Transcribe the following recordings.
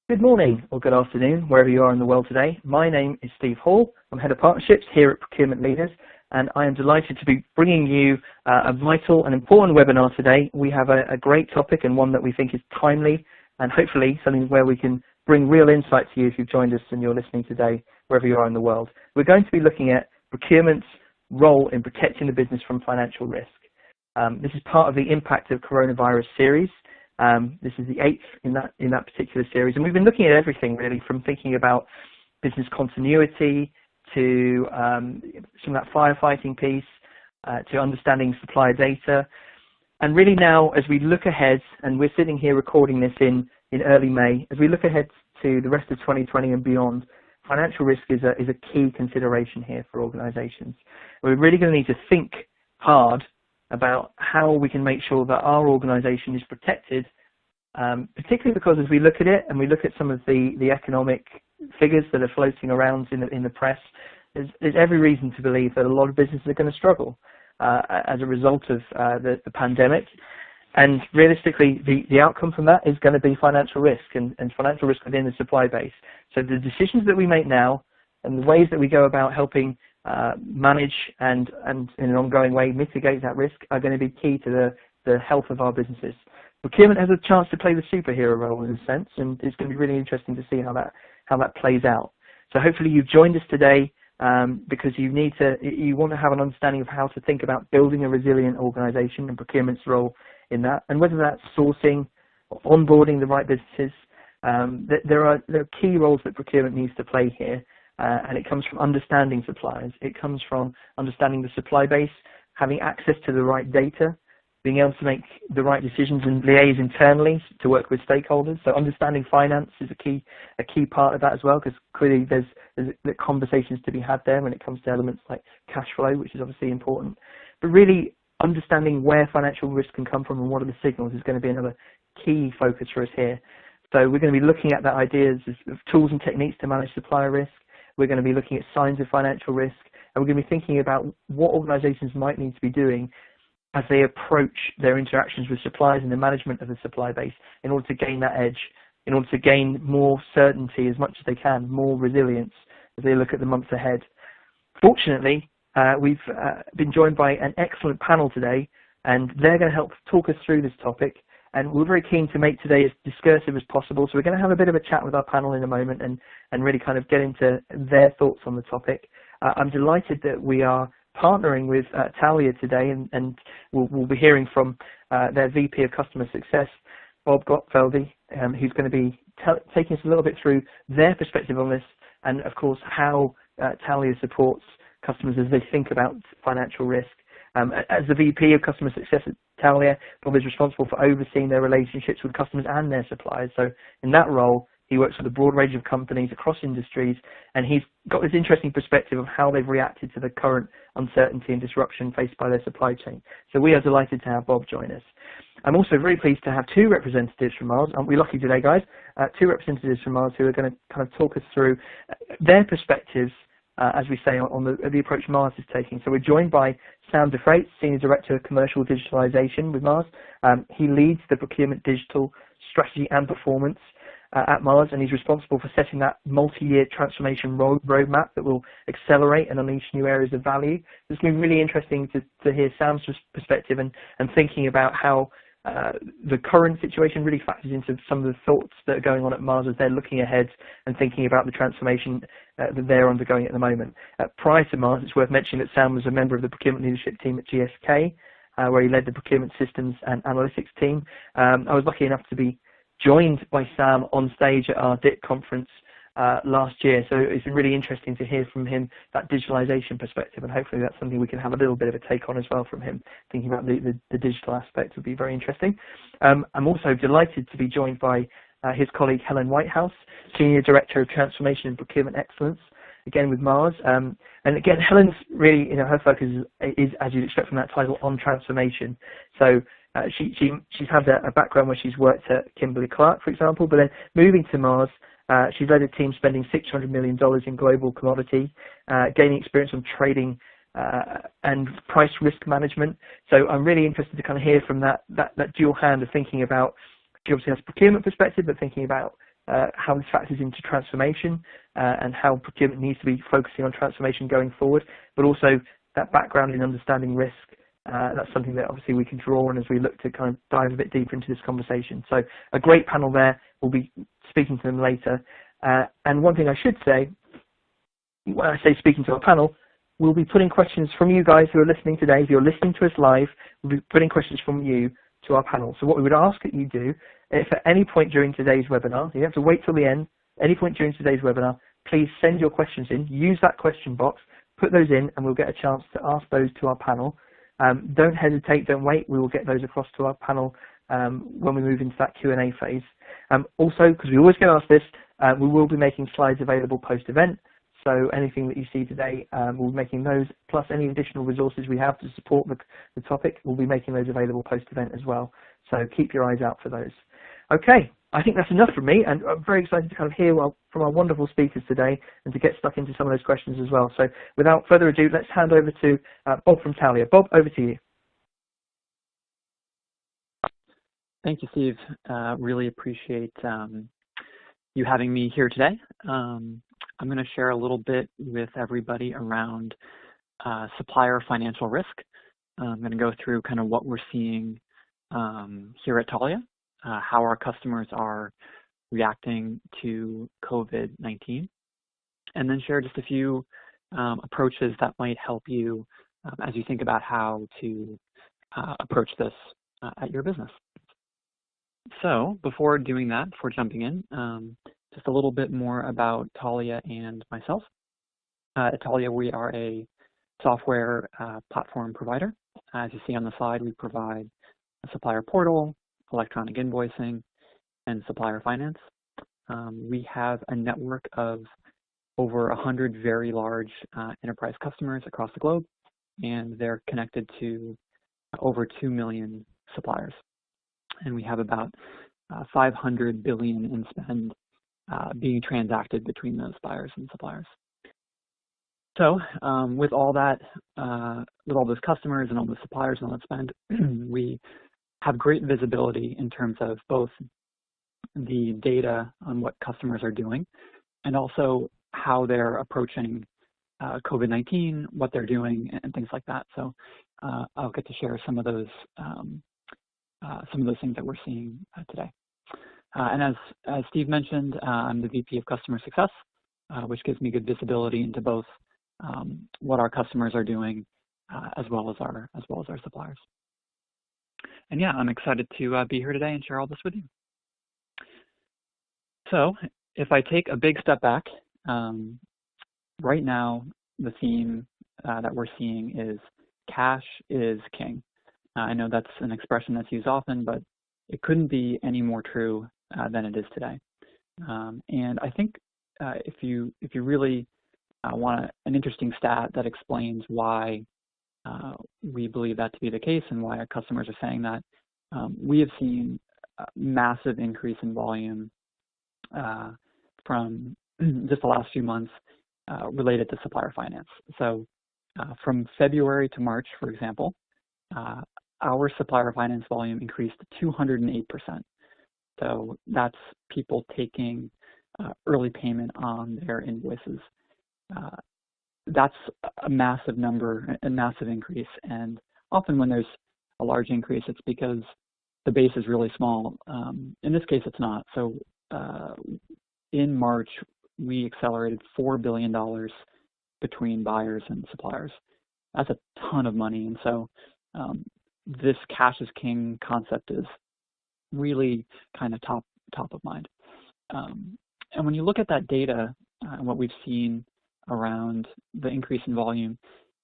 Good morning or good afternoon, wherever you are in the world today. My name is Steve Hall. I'm Head of Partnerships here at Procurement Leaders, and I am delighted to be bringing you a vital and important webinar today. We have a great topic and one that we think is timely and hopefully something where we can bring real insight to you if you've joined us and you're listening today, wherever you are in the world. We're going to be looking at procurement's role in protecting the business from financial risk. This is part of the Impact of Coronavirus series. This is the 8th in that particular series, and we've been looking at everything really, from thinking about business continuity to some of that firefighting piece, to understanding supplier data, and really now as we look ahead, and we're sitting here recording this in early May, as we look ahead to the rest of 2020 and beyond, financial risk is a key consideration here for organisations. We're really going to need to think hard about how we can make sure that our organisation is protected, particularly because as we look at it and we look at some of the economic figures that are floating around in the press, there's every reason to believe that a lot of businesses are going to struggle as a result of the pandemic. And realistically, the outcome from that is going to be financial risk and financial risk within the supply base. So the decisions that we make now and the ways that we go about helping manage and in an ongoing way mitigate that risk are going to be key to the health of our businesses. Procurement has a chance to play the superhero role in a sense, and it's going to be really interesting to see how that plays out. So hopefully you've joined us today because you want to have an understanding of how to think about building a resilient organisation and procurement's role in that, and whether that's sourcing or onboarding the right businesses. There are key roles that procurement needs to play here. And it comes from understanding suppliers. It comes from understanding the supply base, having access to the right data, being able to make the right decisions and liaise internally to work with stakeholders. So understanding finance is a key part of that as well, because clearly there's conversations to be had there when it comes to elements like cash flow, which is obviously important. But really understanding where financial risk can come from and what are the signals is going to be another key focus for us here. So we're going to be looking at the ideas of tools and techniques to manage supplier risk. We're going to be looking at signs of financial risk, and we're going to be thinking about what organisations might need to be doing as they approach their interactions with suppliers and the management of the supply base in order to gain that edge, in order to gain more certainty as much as they can, more resilience as they look at the months ahead. Fortunately, we've been joined by an excellent panel today, and they're going to help talk us through this topic. And we're very keen to make today as discursive as possible. So we're going to have a bit of a chat with our panel in a moment and really kind of get into their thoughts on the topic. I'm delighted that we are partnering with Taulia today, and we'll be hearing from their VP of Customer Success, Bob Glotfelty, who's going to be taking us a little bit through their perspective on this, and of course how Taulia supports customers as they think about financial risk. As the VP of Customer Success at Taulia, Bob is responsible for overseeing their relationships with customers and their suppliers. So in that role, he works with a broad range of companies across industries, and he's got this interesting perspective of how they've reacted to the current uncertainty and disruption faced by their supply chain. So we are delighted to have Bob join us. I'm also very pleased to have two representatives from Mars. Aren't we lucky today, guys? Two representatives from Mars who are going to kind of talk us through their perspectives as we say, on the approach Mars is taking. So we're joined by Sam Frates, Senior Director of Commercial Digitalization with Mars. He leads the procurement digital strategy and performance at Mars, and he's responsible for setting that multi-year transformation roadmap that will accelerate and unleash new areas of value. It's going to be really interesting to hear Sam's perspective and thinking about how the current situation really factors into some of the thoughts that are going on at Mars as they're looking ahead and thinking about the transformation that they're undergoing at the moment. Prior to Mars, it's worth mentioning that Sam was a member of the procurement leadership team at GSK, where he led the procurement systems and analytics team. I was lucky enough to be joined by Sam on stage at our DIT conference last year, so it's been really interesting to hear from him that digitalization perspective, and hopefully that's something we can have a little bit of a take on as well from him. Thinking about the digital aspect would be very interesting. I'm also delighted to be joined by his colleague Helen Whitehouse, Senior Director of Transformation and Procurement Excellence, again with Mars. And again, Helen's really, her focus is, as you'd expect from that title, on transformation. So she's had a background where she's worked at Kimberly-Clark, for example, but then moving to Mars, she's led a team spending $600 million in global commodity, gaining experience on trading and price risk management. So I'm really interested to kind of hear from that dual hand of thinking about, she obviously has a procurement perspective, but thinking about how this factors into transformation and how procurement needs to be focusing on transformation going forward, but also that background in understanding risk. That's something that obviously we can draw on as we look to kind of dive a bit deeper into this conversation. So a great panel there. We'll be speaking to them later. And one thing I should say, when I say speaking to our panel, we'll be putting questions from you guys who are listening today. If you're listening to us live, we'll be putting questions from you to our panel. So what we would ask that you do, if at any point during today's webinar, you have to wait till the end, any point during today's webinar, please send your questions in, use that question box, put those in, and we'll get a chance to ask those to our panel. Don't hesitate, don't wait, we will get those across to our panel when we move into that Q&A phase. Also, because we always get asked this, we will be making slides available post-event. So anything that you see today, we'll be making those, plus any additional resources we have to support the topic, we'll be making those available post-event as well. So keep your eyes out for those. Okay, I think that's enough from me, and I'm very excited to kind of hear from our wonderful speakers today and to get stuck into some of those questions as well. So without further ado, let's hand over to Bob from Taulia. Bob, over to you. Thank you, Steve. Really appreciate you having me here today. I'm going to share a little bit with everybody around supplier financial risk. I'm going to go through kind of what we're seeing here at Taulia, how our customers are reacting to COVID-19, and then share just a few approaches that might help you as you think about how to approach this at your business. So before doing that, before jumping in, just a little bit more about Taulia and myself. At Taulia, we are a software platform provider. As you see on the slide, we provide a supplier portal, electronic invoicing, and supplier finance. We have a network of over 100 very large enterprise customers across the globe, and they're connected to over 2 million suppliers. And we have about 500 billion in spend being transacted between those buyers and suppliers. So with all that, with all those customers and all the suppliers and all that spend, we have great visibility in terms of both the data on what customers are doing and also how they're approaching COVID-19, what they're doing, and things like that. So I'll get to share some of those things that we're seeing today. And as Steve mentioned, I'm the VP of Customer Success, which gives me good visibility into both what our customers are doing as well as our suppliers. And yeah, I'm excited to be here today and share all this with you. So if I take a big step back, right now the theme that we're seeing is cash is king. I know that's an expression that's used often, but it couldn't be any more true than it is today. And I think if you really want an interesting stat that explains why we believe that to be the case and why our customers are saying that, we have seen a massive increase in volume from just the last few months related to supplier finance. So from February to March, for example, our supplier finance volume increased 208%. So that's people taking early payment on their invoices. That's a massive number, a massive increase. And often when there's a large increase, it's because the base is really small. In this case, it's not. So in March, we accelerated $4 billion between buyers and suppliers. That's a ton of money. And so this cash is king concept is really kind of top of mind. And when you look at that data and what we've seen around the increase in volume,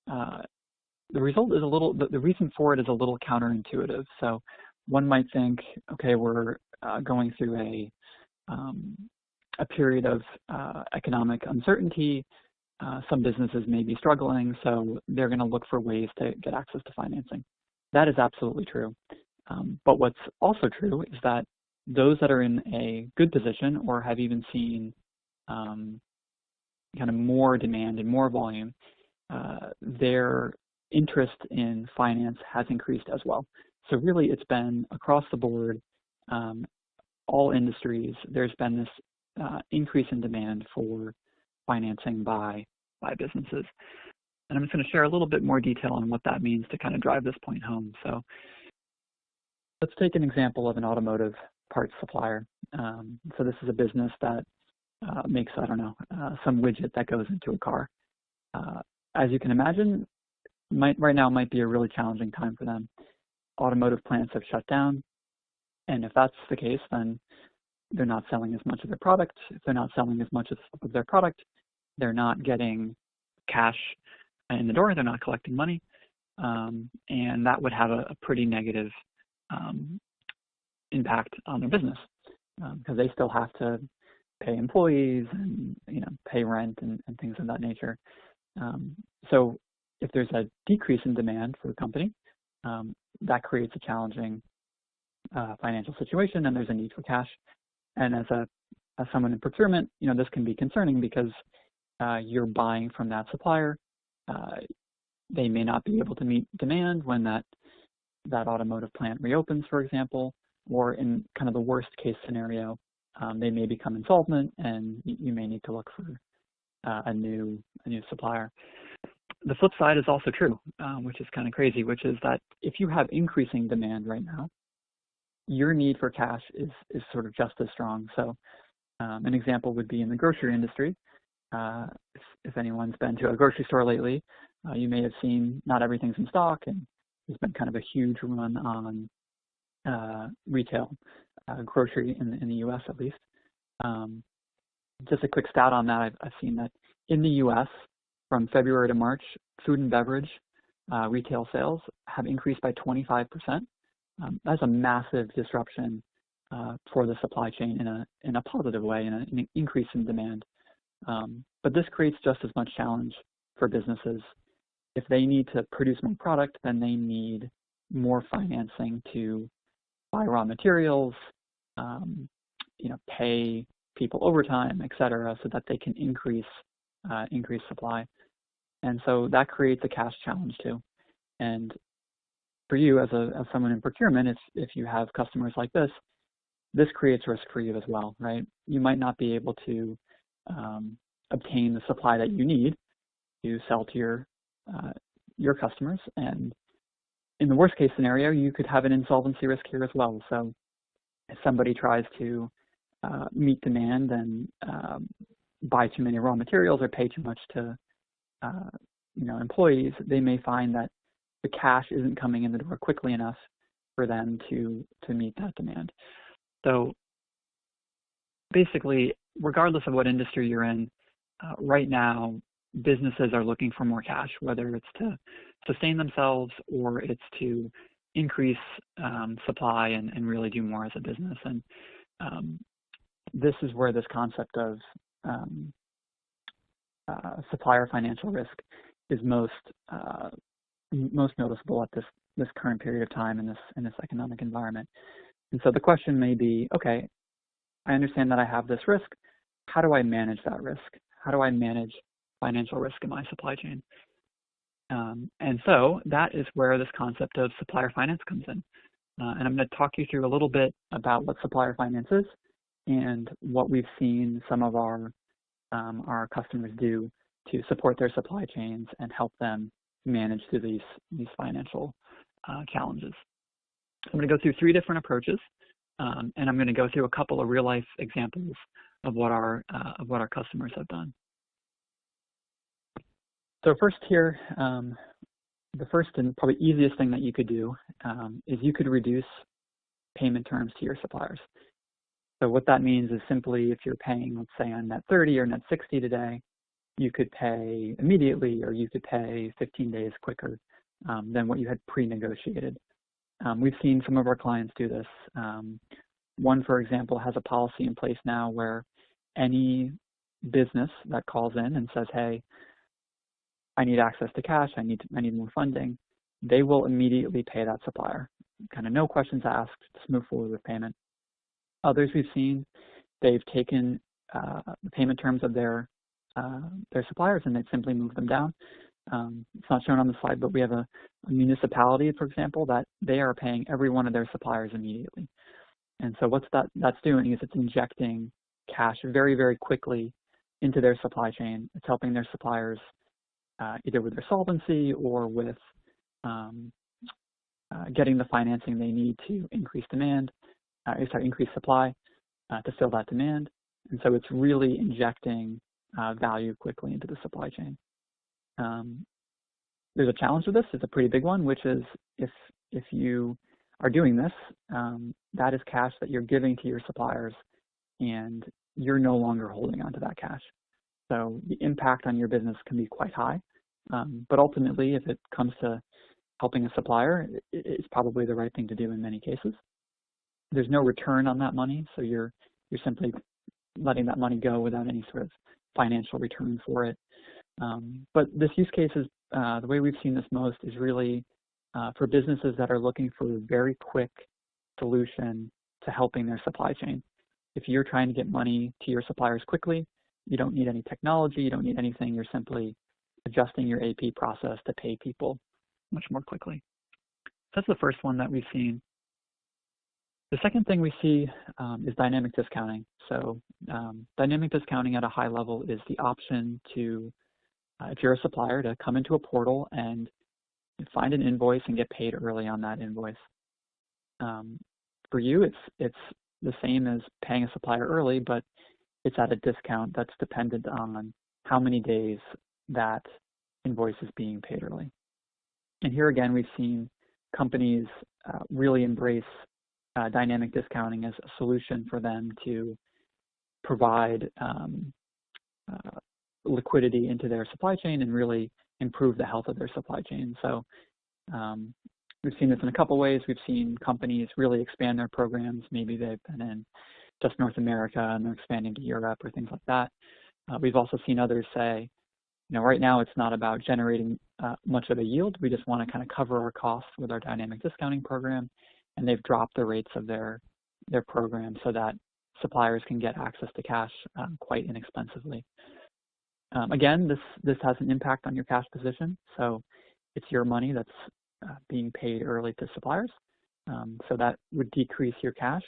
the result is the reason for it is a little counterintuitive. So one might think, okay, we're going through a period of economic uncertainty. Some businesses may be struggling, so they're going to look for ways to get access to financing. That is absolutely true. But what's also true is that those that are in a good position or have even seen kind of more demand and more volume, their interest in finance has increased as well. So really it's been across the board, all industries, there's been this increase in demand for financing by businesses. And I'm just going to share a little bit more detail on what that means to kind of drive this point home. So let's take an example of an automotive parts supplier. So this is a business that makes, I don't know, some widget that goes into a car. As you can imagine, right now might be a really challenging time for them. Automotive plants have shut down, and if that's the case, then they're not selling as much of their product. If they're not selling as much of their product, they're not getting cash in the door, they're not collecting money, and that would have a pretty negative impact on their business because they still have to pay employees and pay rent and things of that nature. So if there's a decrease in demand for the company, that creates a challenging financial situation, and there's a need for cash. And as someone in procurement, this can be concerning because you're buying from that supplier. They may not be able to meet demand when that automotive plant reopens, for example, or in kind of the worst case scenario, they may become insolvent, and you may need to look for a new supplier. The flip side is also true, which is kind of crazy, which is that if you have increasing demand right now, your need for cash is sort of just as strong. So an example would be in the grocery industry. If anyone's been to a grocery store lately, you may have seen not everything's in stock, and there's been kind of a huge run on retail grocery in the U.S. at least. Just a quick stat on that, I've seen that in the U.S. from February to March, food and beverage retail sales have increased by 25%. That's a massive disruption for the supply chain in a positive way, in an increase in demand. But this creates just as much challenge for businesses. If they need to produce more product, then they need more financing to buy raw materials, pay people overtime, et cetera, so that they can increase supply. And so that creates a cash challenge too. And for you as someone in procurement, if you have customers like this creates risk for you as well, right? You might not be able to obtain the supply that you need to sell to your customers. And in the worst case scenario, you could have an insolvency risk here as well. So if somebody tries to meet demand and buy too many raw materials or pay too much to employees, they may find that the cash isn't coming in the door quickly enough for them to meet that demand. So basically, regardless of what industry you're in, right now, businesses are looking for more cash, whether it's to sustain themselves or it's to increase supply and really do more as a business. And this is where this concept of supplier financial risk is most noticeable at this current period of time in this economic environment. And so the question may be, okay, I understand that I have this risk. How do I manage that risk? How do I manage financial risk in my supply chain? And so that is where this concept of supplier finance comes in. And I'm going to talk you through a little bit about what supplier finance is and what we've seen some of our customers do to support their supply chains and help them manage through these financial challenges. I'm going to go through 3 different approaches, and I'm going to go through a couple of real-life examples of what our customers have done. So first here, the first and probably easiest thing that you could do is you could reduce payment terms to your suppliers. So what that means is simply if you're paying, let's say, on net 30 or net 60 today, you could pay immediately or you could pay 15 days quicker than what you had pre-negotiated. We've seen some of our clients do this. One, for example, has a policy in place now where any business that calls in and says, hey, I need access to cash, I need more funding, they will immediately pay that supplier. Kind of no questions asked, just move forward with payment. Others we've seen, they've taken the payment terms of their suppliers and they've simply moved them down. It's not shown on the slide, but we have a municipality, for example, that they are paying every one of their suppliers immediately. And so what that's doing is it's injecting cash very, very quickly into their supply chain. It's helping their suppliers either with their solvency or with getting the financing they need to increase increase supply to fill that demand. And so it's really injecting value quickly into the supply chain. There's a challenge with this. It's a pretty big one, which is if you are doing this, that is cash that you're giving to your suppliers, and you're no longer holding on to that cash. So the impact on your business can be quite high. But ultimately, if it comes to helping a supplier, it's probably the right thing to do in many cases. There's no return on that money, so you're simply letting that money go without any sort of financial return for it. But this use case is, the way we've seen this most is really for businesses that are looking for a very quick solution to helping their supply chain. If you're trying to get money to your suppliers quickly, you don't need any technology, you don't need anything, you're simply adjusting your AP process to pay people much more quickly. That's the first one that we've seen. The second thing we see is dynamic discounting. So dynamic discounting at a high level is the option to, if you're a supplier, to come into a portal and find an invoice and get paid early on that invoice. For you, it's the same as paying a supplier early, but it's at a discount that's dependent on how many days that invoice is being paid early. And here again, we've seen companies really embrace dynamic discounting as a solution for them to provide liquidity into their supply chain and really improve the health of their supply chain. So we've seen this in a couple ways. We've seen companies really expand their programs. Maybe they've been in just North America and they're expanding to Europe or things like that. We've also seen others say, right now it's not about generating much of a yield. We just want to kind of cover our costs with our dynamic discounting program, and they've dropped the rates of their program so that suppliers can get access to cash quite inexpensively. Again, this has an impact on your cash position. So it's your money that's being paid early to suppliers. So that would decrease your cash.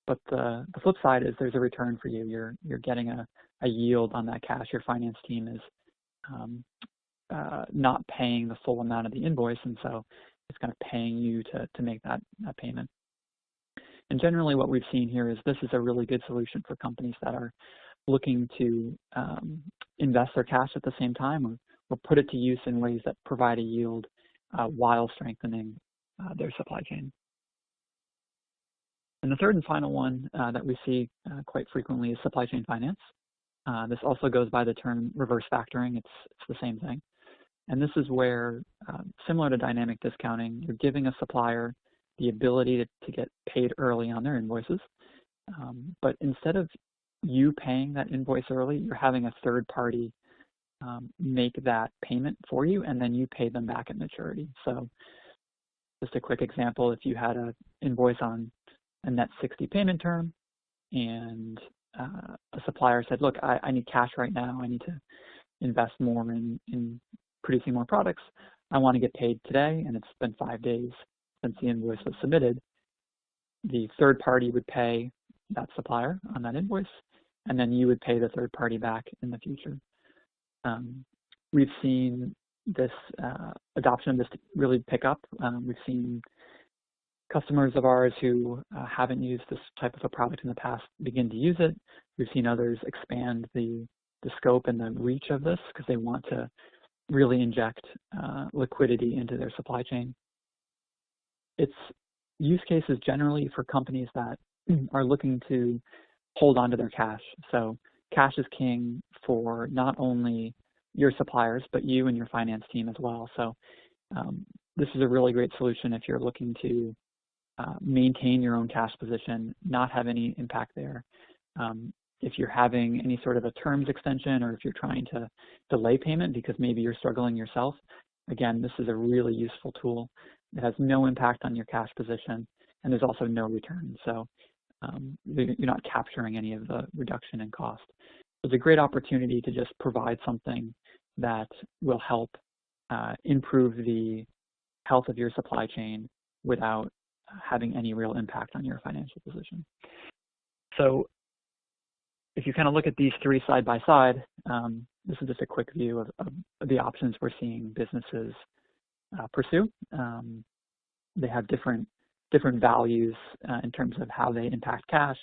But the flip side is there's a return for you. You're getting a yield on that cash. Your finance team is not paying the full amount of the invoice, and so it's kind of paying you to make that payment. And generally what we've seen here is this is a really good solution for companies that are looking to invest their cash at the same time or put it to use in ways that provide a yield while strengthening their supply chain. And the third and final one that we see quite frequently is supply chain finance. This also goes by the term reverse factoring. It's the same thing. And this is where, similar to dynamic discounting, you're giving a supplier the ability to get paid early on their invoices. But instead of you paying that invoice early, you're having a third party make that payment for you, and then you pay them back at maturity. So just a quick example, if you had an invoice on a net 60 payment term, and a supplier said, look, I need cash right now. I need to invest more in producing more products. I want to get paid today, and it's been 5 days since the invoice was submitted. The third party would pay that supplier on that invoice, and then you would pay the third party back in the future. We've seen this adoption of this really pick up. We've seen customers of ours who haven't used this type of a product in the past begin to use it. We've seen others expand the scope and the reach of this because they want to really inject liquidity into their supply chain. It's use cases generally for companies that are looking to hold on to their cash. So cash is king for not only your suppliers, but you and your finance team as well. So this is a really great solution if you're looking to maintain your own cash position, not have any impact there. If you're having any sort of a terms extension, or if you're trying to delay payment because maybe you're struggling yourself, again, this is a really useful tool. It has no impact on your cash position, and there's also no return. So you're not capturing any of the reduction in cost. It's a great opportunity to just provide something that will help improve the health of your supply chain without having any real impact on your financial position. So if you kind of look at these three side by side, this is just a quick view of the options we're seeing businesses pursue. They have different values in terms of how they impact cash,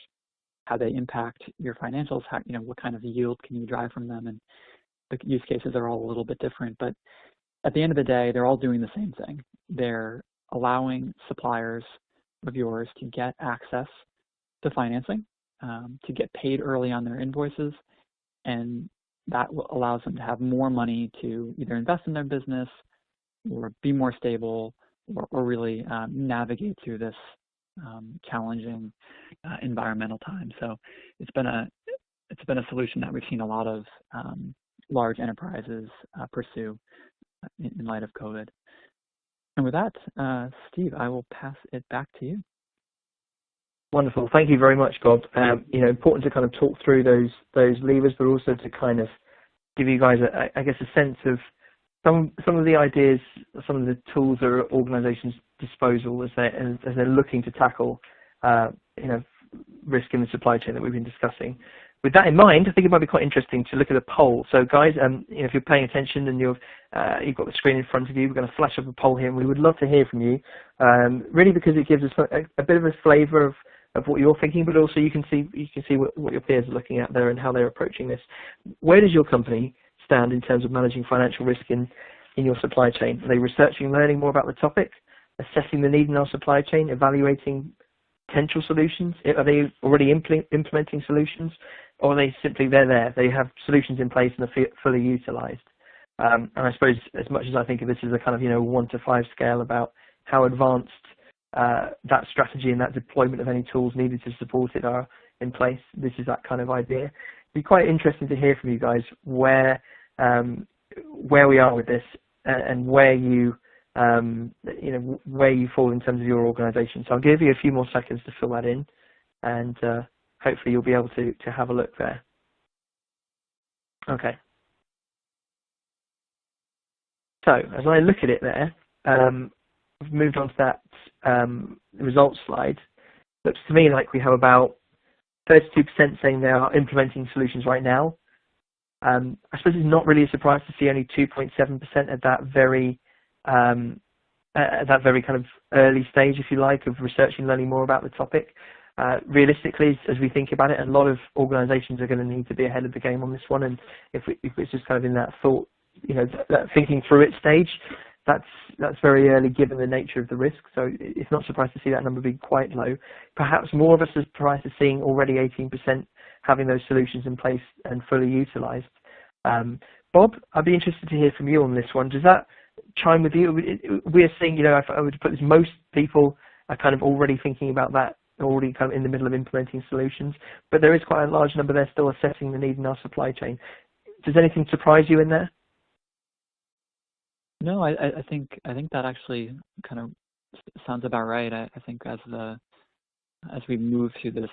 how they impact your financials, how, what kind of yield can you drive from them, and the use cases are all a little bit different. But at the end of the day, they're all doing the same thing. They're allowing suppliers of yours to get access to financing, to get paid early on their invoices, and that allows them to have more money to either invest in their business or be more stable or really navigate through this challenging environmental time. So it's been a solution that we've seen a lot of large enterprises pursue in light of COVID. And with that, Steve, I will pass it back to you. Wonderful. Thank you very much, Bob. Important to kind of talk through those levers, but also to kind of give you guys, I guess, a sense of some of the ideas, some of the tools that are organizations' disposal as they're looking to tackle, risk in the supply chain that we've been discussing. With that in mind, I think it might be quite interesting to look at a poll. So, guys, if you're paying attention and you've got the screen in front of you, we're going to flash up a poll here, and we would love to hear from you. Really, because it gives us a bit of a flavour of what you're thinking, but also you can see what your peers are looking at there and how they're approaching this. Where does your company stand in terms of managing financial risk in your supply chain? Are they researching and learning more about the topic, assessing the need in our supply chain, evaluating potential solutions? Are they already implementing solutions, or are they simply there? They have solutions in place and are fully utilised. And I suppose as much as I think of this as a kind of 1 to 5 scale about how advanced that strategy and that deployment of any tools needed to support it are in place, this is that kind of idea. It'd be quite interesting to hear from you guys where we are with this and where you where you fall in terms of your organisation. So I'll give you a few more seconds to fill that in, and hopefully you'll be able to have a look there. Okay. So as I look at it there, I've moved on to that results slide. Looks to me like we have about 32% saying they are implementing solutions right now. I suppose it's not really a surprise to see only 2.7% at that very kind of early stage, if you like, of researching and learning more about the topic. Realistically, as we think about it, a lot of organisations are going to need to be ahead of the game on this one, and if it's just kind of in that thought, that thinking through it stage, that's very early given the nature of the risk. So it's not surprised to see that number being quite low. Perhaps more of us are surprised to seeing already 18% having those solutions in place and fully utilised. Bob, I'd be interested to hear from you on this one. Does that chime with you? We're seeing, if I were to put this, most people are kind of already thinking about that, already kind of in the middle of implementing solutions, but there is quite a large number there still assessing the need in our supply chain. Does anything surprise you in there? No, I think that actually kind of sounds about right. I think as we move through this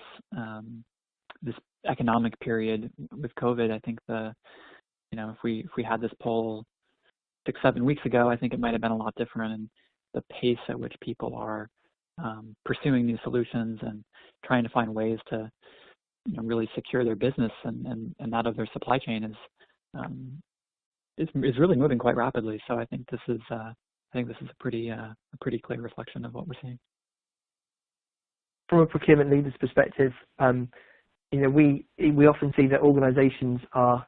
this economic period with COVID, I think if we had this poll 6-7 weeks ago, I think it might have been a lot different, and the pace at which people are pursuing these solutions and trying to find ways to really secure their business and that of their supply chain is really moving quite rapidly. So I think this is a pretty clear reflection of what we're seeing. From a procurement leader's perspective, we often see that organisations are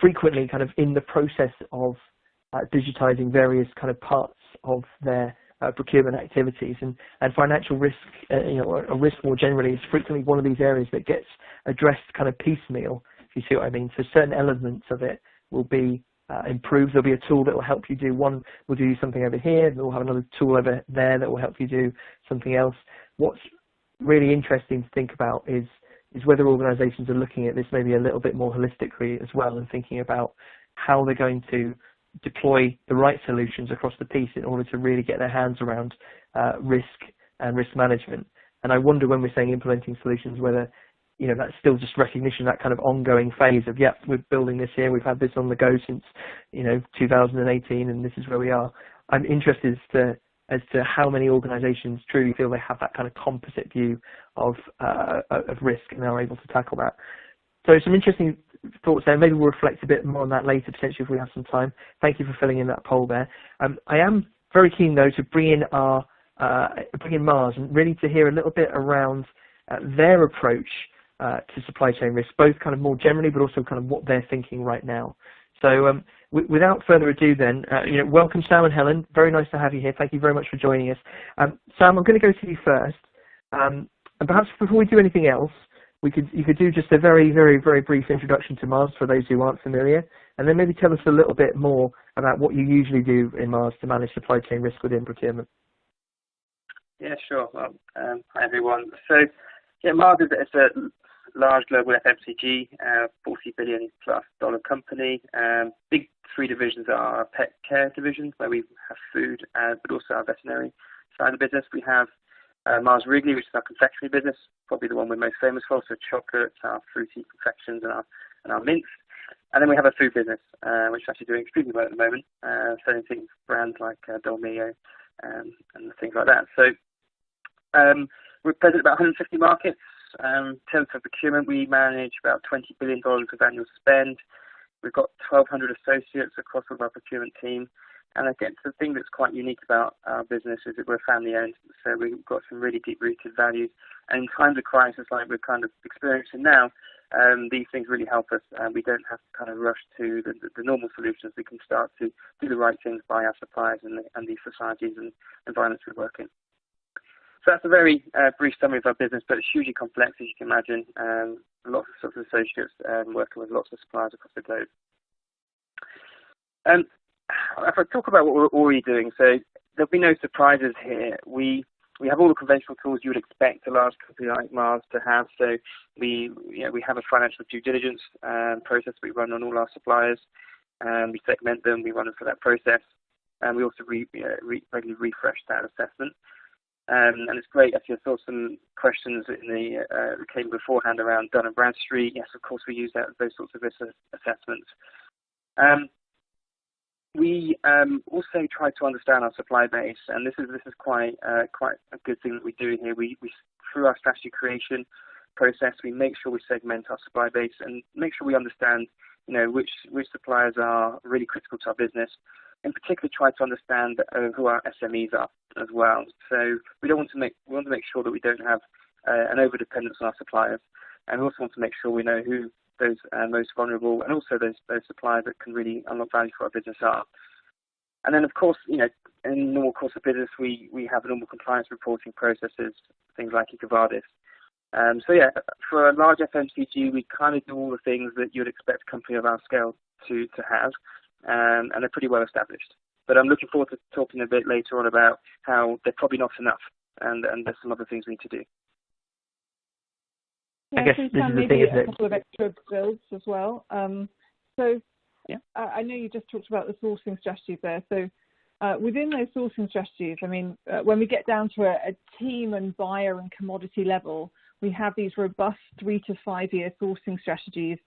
frequently kind of in the process of digitising various kind of parts of their procurement activities, and financial risk, or risk more generally, is frequently one of these areas that gets addressed kind of piecemeal, if you see what I mean. So certain elements of it will be improved. There'll be a tool that will help you do one, will do something over here, and we'll have another tool over there that will help you do something else. What's really interesting to think about is whether organisations are looking at this maybe a little bit more holistically as well, and thinking about how they're going to deploy the right solutions across the piece in order to really get their hands around risk and risk management. And I wonder, when we're saying implementing solutions, whether that's still just recognition, that kind of ongoing phase of, yep, we're building this here, we've had this on the go since 2018, and this is where we are. I'm interested to as to how many organisations truly feel they have that kind of composite view of risk and are able to tackle that. So some interesting thoughts there. Maybe we'll reflect a bit more on that later, potentially, if we have some time. Thank you for filling in that poll there. I am very keen, though, to bring in Mars and really to hear a little bit around their approach to supply chain risk, both kind of more generally, but also kind of what they're thinking right now. So without further ado then, welcome Sam and Helen. Very nice to have you here. Thank you very much for joining us. Sam, I'm going to go to you first. And perhaps before we do anything else, you could do just a very, very, very brief introduction to Mars for those who aren't familiar, and then maybe tell us a little bit more about what you usually do in Mars to manage supply chain risk within procurement. Yeah, sure. Well, hi everyone. So, yeah, Mars is a large global FMCG, $40 billion plus company. Big three divisions are our pet care division, where we have food, but also our veterinary side of the business. We have Mars Wrigley, which is our confectionery business, probably the one we're most famous for, so chocolates, our fruity confections, and our mints. And then we have a food business, which is actually doing extremely well at the moment, selling things, brands like Dolmio and things like that. So we're present in about 150 markets. In terms of procurement, we manage about $20 billion of annual spend. We've got 1,200 associates across all of our procurement team. And again, the thing that's quite unique about our business is that we're family-owned, so we've got some really deep-rooted values. And in times of crisis like we're kind of experiencing now, these things really help us. We don't have to kind of rush to the normal solutions. We can start to do the right things by our suppliers and the societies and environments we work in. So that's a very brief summary of our business, but it's hugely complex, as you can imagine. Lots of sorts of associates working with lots of suppliers across the globe. If I talk about what we're already doing, so there'll be no surprises here. We have all the conventional tools you would expect a large company like Mars to have. So we have a financial due diligence process we run on all our suppliers. We segment them, we run them through that process, and we also regularly refresh that assessment. And it's great. Actually, I saw some questions that came beforehand around Dun & Bradstreet. Yes, of course, we use those sorts of risk assessments. We also try to understand our supply base, and this is quite a good thing that we do here. We through our strategy creation process, we make sure we segment our supply base and make sure we understand, which suppliers are really critical to our business. In particular, try to understand who our SMEs are as well. So we want to make sure that we don't have an over-dependence on our suppliers, and we also want to make sure we know who those most vulnerable and also those suppliers that can really unlock value for our business are. And then, of course, in normal course of business, we have normal compliance reporting processes, things like EcoVadis. So yeah, for a large FMCG, we kind of do all the things that you'd expect a company of our scale to have. And they're pretty well established. But I'm looking forward to talking a bit later on about how they're probably not enough, and there's some other things we need to do. Yeah, I guess this is the thing, isn't it? A couple of extra builds as well. Yeah. I know you just talked about the sourcing strategies there. So within those sourcing strategies, I mean, when we get down to a team and buyer and commodity level, we have these robust 3 to 5 year sourcing strategies.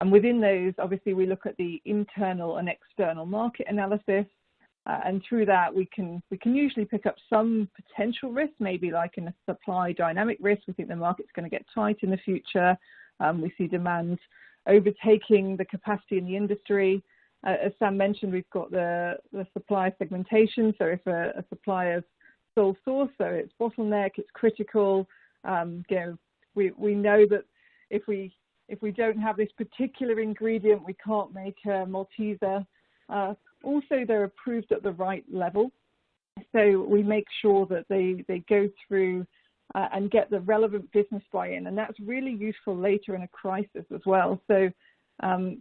And within those, obviously, we look at the internal and external market analysis. And through that, we can usually pick up some potential risk, maybe like in a supply dynamic risk. We think the market's going to get tight in the future. We see demand overtaking the capacity in the industry. As Sam mentioned, we've got the supplier segmentation. So if a supplier's sole source, so it's bottleneck, it's critical. We know that if we don't have this particular ingredient, we can't make a Malteser. Also, they're approved at the right level. So we make sure that they go through and get the relevant business buy-in. And that's really useful later in a crisis as well. So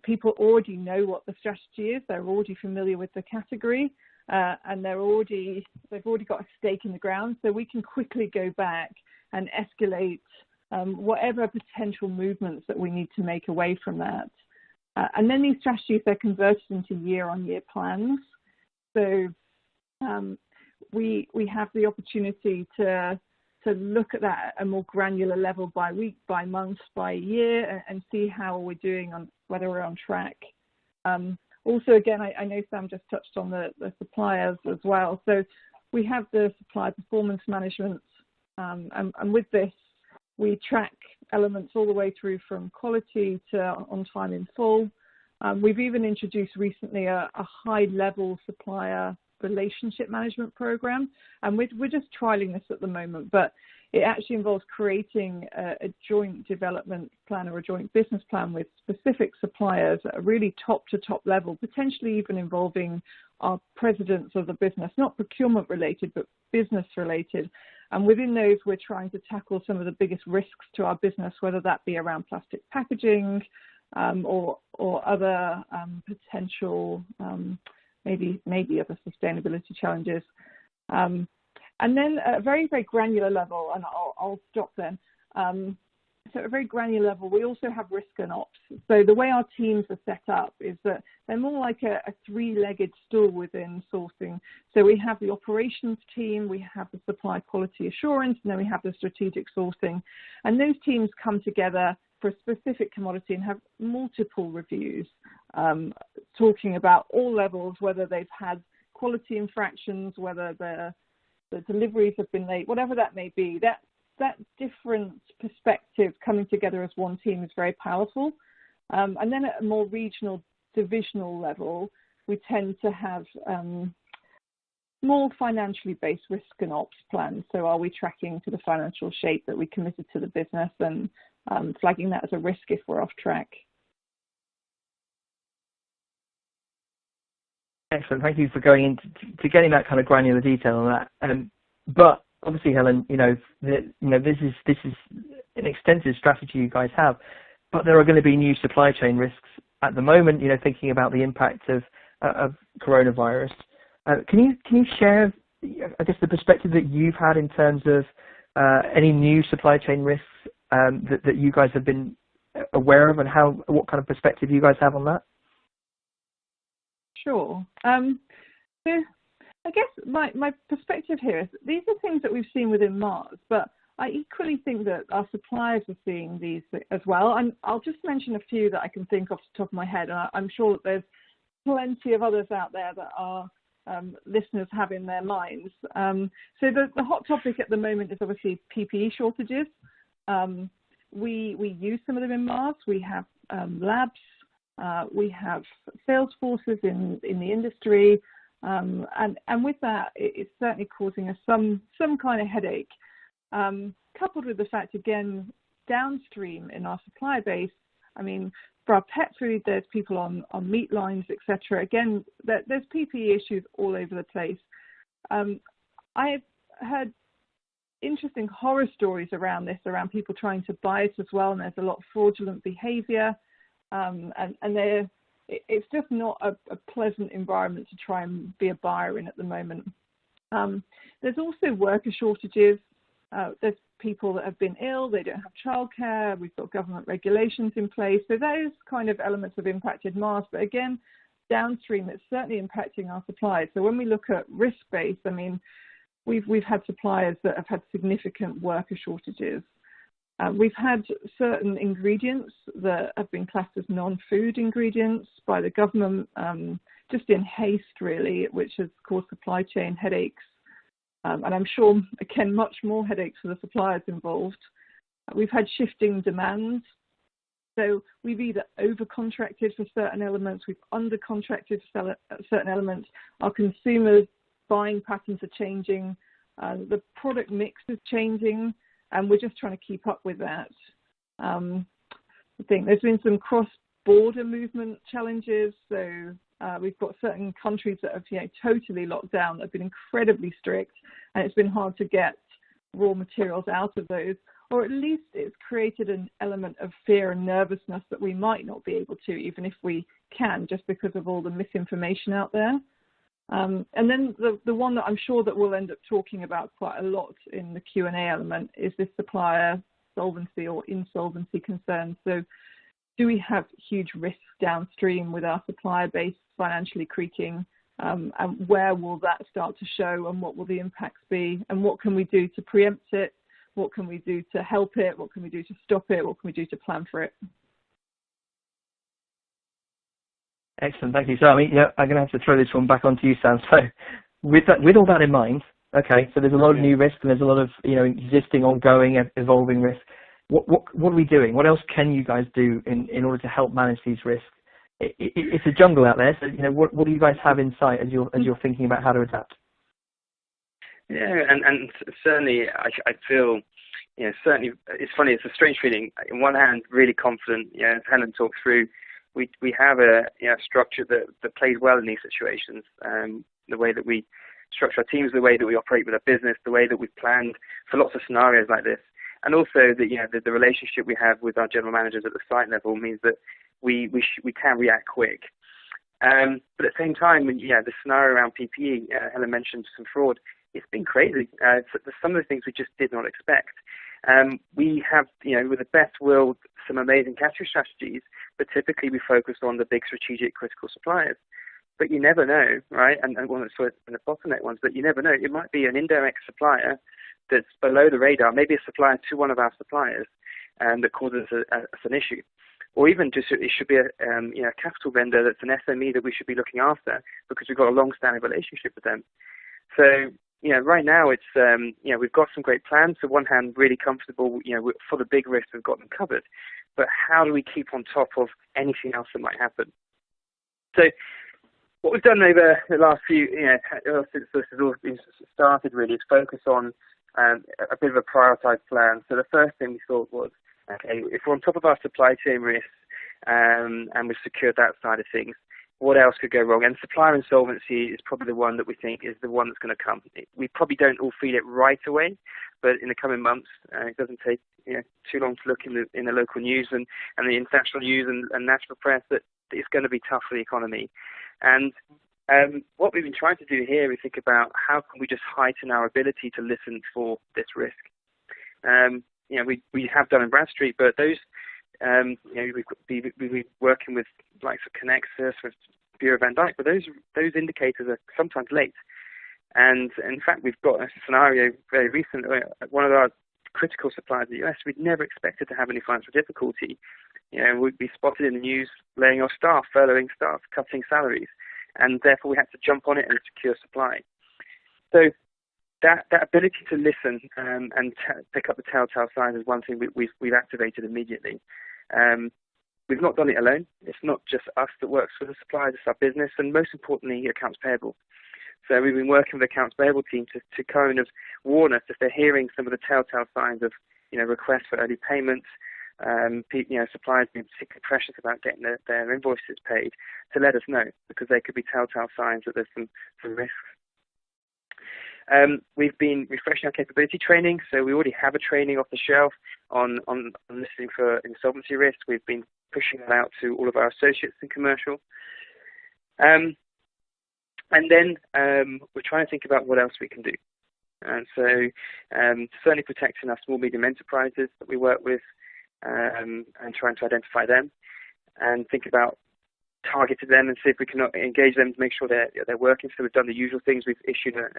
people already know what the strategy is. They're already familiar with the category. And they've already got a stake in the ground. So we can quickly go back and escalate whatever potential movements that we need to make away from that. And then these strategies, they're converted into year-on-year plans. So we have the opportunity to look at that at a more granular level by week, by month, by year, and see how we're doing on whether we're on track. Also, again, I know Sam just touched on the suppliers as well. So we have the supplier performance management, and with this, we track elements all the way through from quality to on time in full. We've even introduced recently a high-level supplier relationship management program, and we're just trialing this at the moment, but it actually involves creating a joint development plan or a joint business plan with specific suppliers at a really top-to-top level, potentially even involving our presidents of the business, not procurement related, but business related. And within those, we're trying to tackle some of the biggest risks to our business, whether that be around plastic packaging or other potential, maybe other sustainability challenges. And then at a very, very granular level, and I'll stop then. So at a very granular level, we also have risk and ops. So the way our teams are set up is that they're more like a three-legged stool within sourcing. So we have the operations team, we have the supply quality assurance, and then we have the strategic sourcing. And those teams come together for a specific commodity and have multiple reviews, talking about all levels, whether they've had quality infractions, whether the deliveries have been late, whatever that may be. That different perspective coming together as one team is very powerful. And then at a more regional, divisional level, we tend to have more financially based risk and ops plans. So are we tracking to the financial shape that we committed to the business and flagging that as a risk if we're off track? Excellent. Thank you for going into getting that kind of granular detail on that. But obviously, Helen, this is an extensive strategy you guys have, but there are going to be new supply chain risks at the moment. Thinking about the impact of coronavirus, can you share, I guess, the perspective that you've had in terms of any new supply chain risks that you guys have been aware of, and what kind of perspective you guys have on that? Sure. So I guess my perspective here is these are things that we've seen within Mars, but I equally think that our suppliers are seeing these as well. And I'll just mention a few that I can think off the top of my head. And I'm sure that there's plenty of others out there that our listeners have in their minds. So the hot topic at the moment is obviously PPE shortages. We use some of them in Mars. We have labs. We have sales forces in the industry, and with that, it's certainly causing us some kind of headache. Coupled with the fact, again, downstream in our supply base, I mean, for our pet food, there's people on meat lines, etc. Again, there's PPE issues all over the place. I've heard interesting horror stories around this, around people trying to buy it as well, and there's a lot of fraudulent behaviour. And it's just not a pleasant environment to try and be a buyer in at the moment. There's also worker shortages. There's people that have been ill, they don't have childcare, we've got government regulations in place. So those kind of elements have impacted Mars. But again, downstream, it's certainly impacting our suppliers. So when we look at risk-based, I mean, we've had suppliers that have had significant worker shortages. We've had certain ingredients that have been classed as non-food ingredients by the government, just in haste, really, which has caused supply chain headaches. And I'm sure, again, much more headaches for the suppliers involved. We've had shifting demands. So we've either over-contracted for certain elements, we've under-contracted for certain elements. Our consumers' buying patterns are changing. The product mix is changing. And we're just trying to keep up with that. I think there's been some cross-border movement challenges. So we've got certain countries that have totally locked down, that have been incredibly strict, and it's been hard to get raw materials out of those. Or at least it's created an element of fear and nervousness that we might not be able to, even if we can, just because of all the misinformation out there. And then the one that I'm sure that we'll end up talking about quite a lot in the Q&A element is this supplier solvency or insolvency concern. So do we have huge risks downstream with our supplier base financially creaking? And where will that start to show, and what will the impacts be? And what can we do to preempt it? What can we do to help it? What can we do to stop it? What can we do to plan for it? Excellent, thank you. So, I'm going to have to throw this one back onto you, Sam. So, with all that in mind, Okay, so there's a lot of new risk and there's a lot of existing, ongoing, evolving risk. What are we doing? What else can you guys do in order to help manage these risks? It's a jungle out there, so what do you guys have in sight as you're thinking about how to adapt? Yeah, and certainly I feel, certainly it's funny. It's a strange feeling. On one hand, really confident. As Helen talked through, we have a structure that plays well in these situations. The way that we structure our teams, the way that we operate with our business, the way that we've planned for lots of scenarios like this, and also the relationship we have with our general managers at the site level means that we can react quick. But at the same time, the scenario around PPE, Helen mentioned some fraud. It's been crazy. Some of the things we just did not expect. We have, with the best will, some amazing category strategies, but typically we focus on the big strategic critical suppliers. But you never know, right? And one of the bottleneck ones, but you never know. It might be an indirect supplier that's below the radar, maybe a supplier to one of our suppliers, that causes us an issue. Or even just it should be a capital vendor that's an SME that we should be looking after because we've got a long-standing relationship with them. So, right now it's, we've got some great plans. On one hand, really comfortable, for the big risks we've got them covered. But how do we keep on top of anything else that might happen? So what we've done over the last few, since this has all been started really, is focus on a bit of a prioritized plan. So the first thing we thought was, okay, if we're on top of our supply chain risks and we've secured that side of things, what else could go wrong? And supplier insolvency is probably the one that we think is the one that's going to come. We probably don't all feel it right away, but in the coming months, it doesn't take too long to look in the local news and the international news and national press that it's going to be tough for the economy. And what we've been trying to do here is think about how can we just heighten our ability to listen for this risk. We have done in Bradstreet, but those, we've been working with likes of Connexus, with Bureau Van Dyke, but those indicators are sometimes late. And in fact, we've got a scenario very recent where one of our critical suppliers in the US, we'd never expected to have any financial difficulty. We'd be spotted in the news laying off staff, furloughing staff, cutting salaries, and therefore we had to jump on it and secure supply. So that ability to listen and pick up the telltale signs is one thing we've activated immediately. We've not done it alone. It's not just us that works for the suppliers, it's our business, and most importantly, accounts payable. So we've been working with the accounts payable team to kind of warn us if they're hearing some of the telltale signs of, requests for early payments, suppliers being particularly precious about getting their invoices paid, to let us know, because they could be telltale signs that there's some risks. We've been refreshing our capability training, so we already have a training off the shelf on listening for insolvency risk. We've been pushing that out to all of our associates in commercial. And then we're trying to think about what else we can do. And so certainly protecting our small, medium enterprises that we work with and trying to identify them and think about targeted them and see if we can engage them to make sure they're working. So we've done the usual things. We've issued a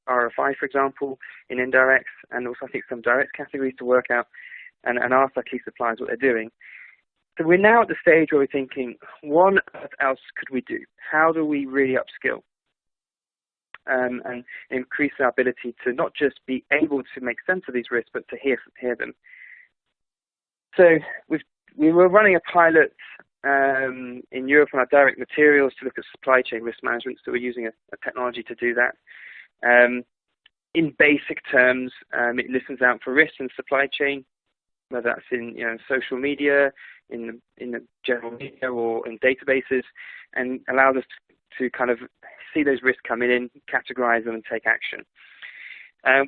RFI, for example, in indirects, and also I think some direct categories to work out and ask our key suppliers what they're doing. So we're now at the stage where we're thinking, what else could we do? How do we really upskill and increase our ability to not just be able to make sense of these risks, but to hear them? So we were running a pilot in Europe on our direct materials to look at supply chain risk management, so we're using a technology to do that. In basic terms, it listens out for risks in supply chain, whether that's in social media, in the general media, or in databases, and allows us to kind of see those risks coming in, categorize them, and take action.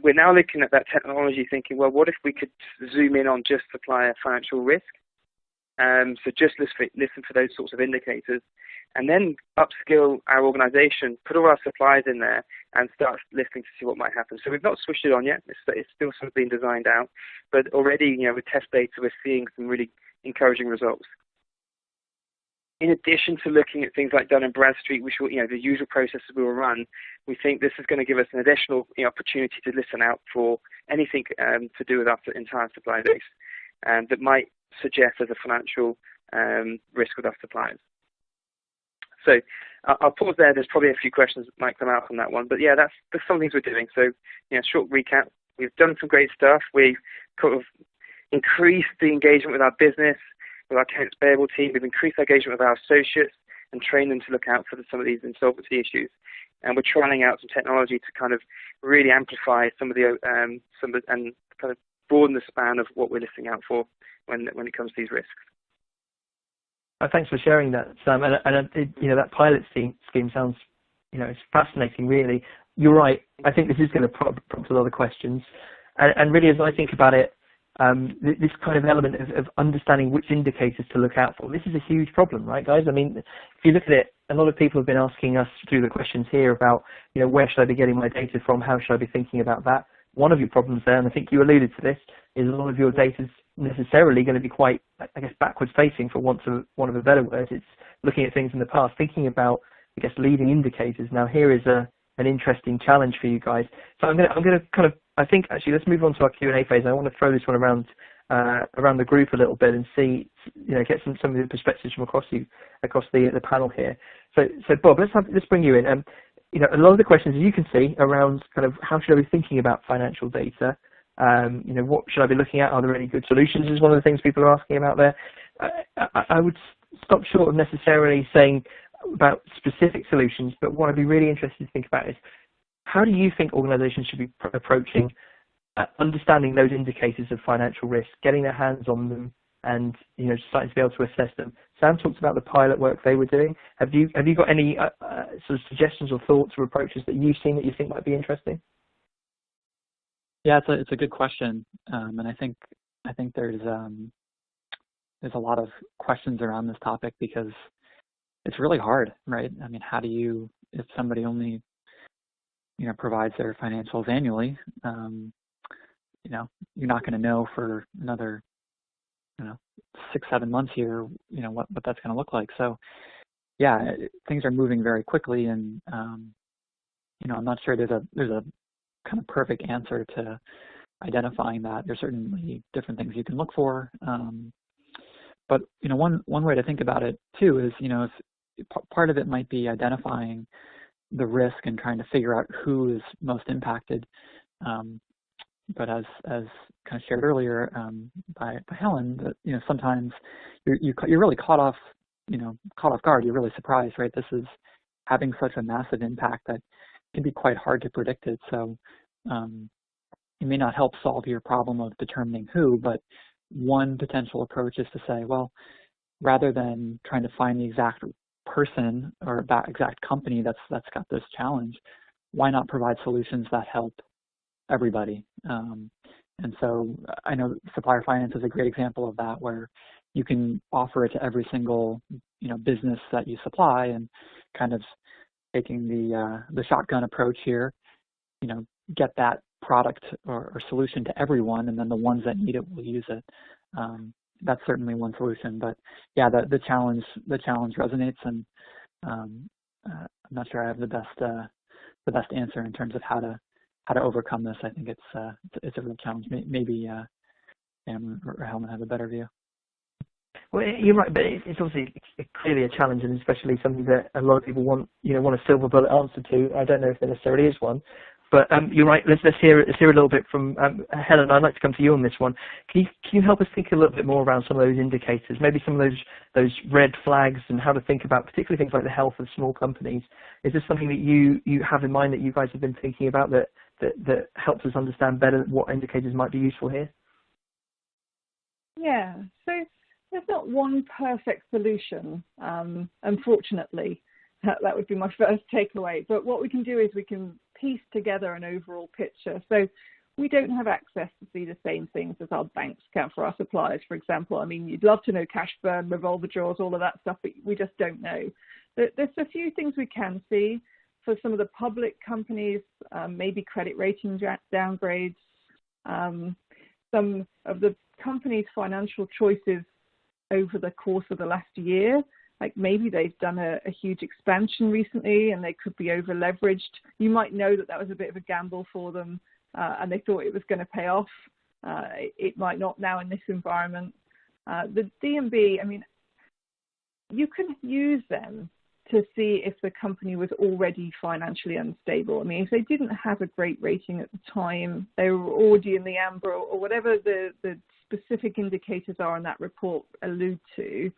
We're now looking at that technology thinking, well, what if we could zoom in on just supplier financial risk? So just listen for those sorts of indicators, and then upskill our organization, put all our suppliers in there, and start listening to see what might happen. So we've not switched it on yet. It's still sort of being designed out, but already, with test data, we're seeing some really encouraging results. In addition to looking at things like Dun & Bradstreet, which will, the usual processes we will run, we think this is going to give us an additional opportunity to listen out for anything to do with our entire supply base that might suggest there's a financial risk with our suppliers. So I'll pause there. There's probably a few questions that might come out on that one. But yeah, that's some things we're doing. So, short recap. We've done some great stuff. We've kind of increased the engagement with our business, with our accounts payable team. We've increased our engagement with our associates and trained them to look out for some of these insolvency issues. And we're trying out some technology to kind of really amplify some of the and kind of broaden the span of what we're listening out for when it comes to these risks. Thanks for sharing that, Sam. And that pilot scheme sounds, it's fascinating, really. You're right. I think this is going to prompt a lot of questions. And really, as I think about it, this kind of element of understanding which indicators to look out for, this is a huge problem, right, guys? I mean, if you look at it, a lot of people have been asking us through the questions here about, where should I be getting my data from? How should I be thinking about that? One of your problems there, and I think you alluded to this, is a lot of your data is necessarily going to be quite, I guess, backwards facing, for want of a better word. It's looking at things in the past, thinking about, I guess, leading indicators. Now, here is an interesting challenge for you guys. So I'm going to kind of, I think, actually, let's move on to our Q&A phase. I want to throw this one around the group a little bit and see, get some of the perspectives from across the panel here. So Bob, let's bring you in. A lot of the questions, as you can see, around kind of how should I be thinking about financial data? What should I be looking at? Are there any good solutions? Is one of the things people are asking about there. I would stop short of necessarily saying about specific solutions, but what I'd be really interested to think about is, how do you think organizations should be approaching understanding those indicators of financial risk, getting their hands on them, and starting to be able to assess them? Sam talked about the pilot work they were doing. Have you got any sort of suggestions or thoughts or approaches that you've seen that you think might be interesting? Yeah, it's a good question, and I think there's a lot of questions around this topic because it's really hard, right? I mean, how do you, if somebody only provides their financials annually, you're not going to know for another 6-7 months here, what that's going to look like. So yeah, things are moving very quickly, and I'm not sure there's a kind of perfect answer to identifying that. There's certainly different things you can look for, but one way to think about it too is if part of it might be identifying the risk and trying to figure out who is most impacted. But as kind of shared earlier by Helen, that sometimes you're really caught off guard. You're really surprised, right? This is having such a massive impact that can be quite hard to predict it. So it may not help solve your problem of determining who, but one potential approach is to say, well, rather than trying to find the exact person or that exact company that's got this challenge, why not provide solutions that help everybody? And so I know Supplier Finance is a great example of that, where you can offer it to every single business that you supply, and kind of taking the shotgun approach here, get that product or solution to everyone, and then the ones that need it will use it. That's certainly one solution. But yeah, the challenge resonates, and I'm not sure I have the best answer in terms of how to overcome this. I think it's a real challenge. Maybe Sam or Helen have a better view. Well, you're right, but it's obviously clearly a challenge, and especially something that a lot of people want a silver bullet answer to. I don't know if there necessarily is one, but you're right. Let's hear a little bit from Helen. I'd like to come to you on this one. Can you help us think a little bit more around some of those indicators, maybe some of those red flags, and how to think about particularly things like the health of small companies? Is this something that you have in mind that you guys have been thinking about that helps us understand better what indicators might be useful here? Yeah, so there's not one perfect solution, unfortunately. That would be my first takeaway. But what we can do is we can piece together an overall picture. So we don't have access to see the same things as our banks can for our suppliers, for example. I mean, you'd love to know cash burn, revolver draws, all of that stuff, but we just don't know. There's a few things we can see. For some of the public companies, maybe credit rating downgrades, some of the companies' financial choices over the course of the last year, like maybe they've done a huge expansion recently and they could be over leveraged. You might know that was a bit of a gamble for them and they thought it was going to pay off. It might not now in this environment. The D&B, I mean, you can use them to see if the company was already financially unstable. I mean, if they didn't have a great rating at the time, they were already in the amber, or whatever the specific indicators are in that report allude to,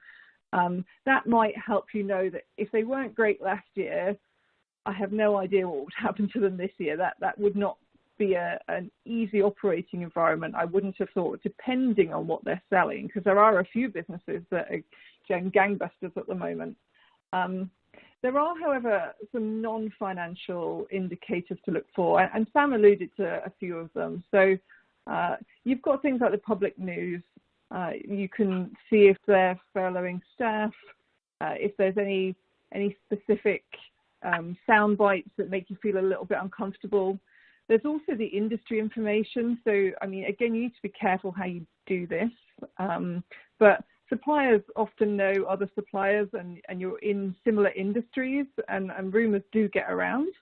that might help you know that if they weren't great last year, I have no idea what would happen to them this year. That would not be an easy operating environment, I wouldn't have thought, depending on what they're selling, because there are a few businesses that are going gangbusters at the moment. There are, however, some non-financial indicators to look for, and Sam alluded to a few of them. So you've got things like the public news. You can see if they're furloughing staff, if there's any specific sound bites that make you feel a little bit uncomfortable. There's also the industry information. So, I mean, again, you need to be careful how you do this. But suppliers often know other suppliers, and you're in similar industries, and rumours do get around.